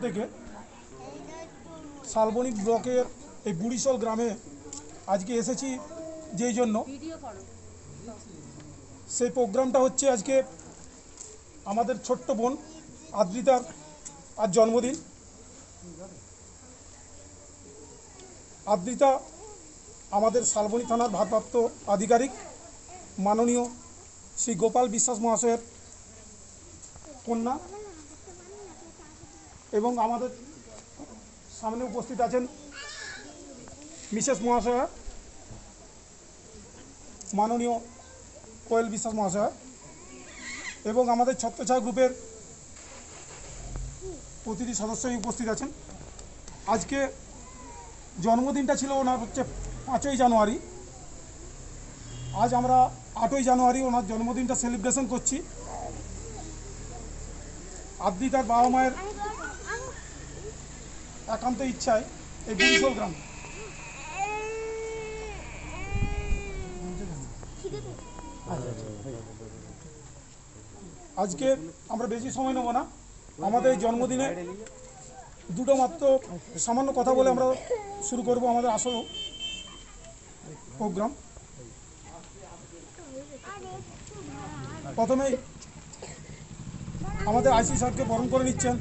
থেকে শালবনী ব্লকের এই বুড়িশোল গ্রামে আজকে এসেছি যেই জন্য, সেই প্রোগ্রামটা হচ্ছে আজকে আমাদের ছোট্ট বোন আদ্রিতার আজ জন্মদিন। আদ্রিতা আমাদের শালবনী থানার ভারপ্রাপ্ত আধিকারিক মাননীয় শ্রী গোপাল বিশ্বাস মহাশয়ের কন্যা এবং আমাদের সামনে উপস্থিত আছেন মিসেস মহাশয়া মাননীয় কোয়েল বিশ্বাস মহাশয়া এবং আমাদের ছত্রছায়া গ্রুপের প্রতিটি সদস্যই উপস্থিত আছেন। আজকে জন্মদিনটা ছিল ওনার হচ্ছে 5ই জানুয়ারি। আজ আমরা 8ই জানুয়ারি ওনার জন্মদিনটা সেলিব্রেশন করছি। আদ্রিতার বাবা মায়ের একান্ত ইচ্ছায় এই বুড়িশোল গ্রাম আজকে আমরা বেশি সময় নেব না। আমাদের এই জন্মদিনে দুটো মাত্র সামান্য কথা বলে আমরা শুরু করব আমাদের আসল প্রোগ্রাম। প্রথমেই আমাদের আইসি সাহেবকে বরণ করে নিচ্ছেন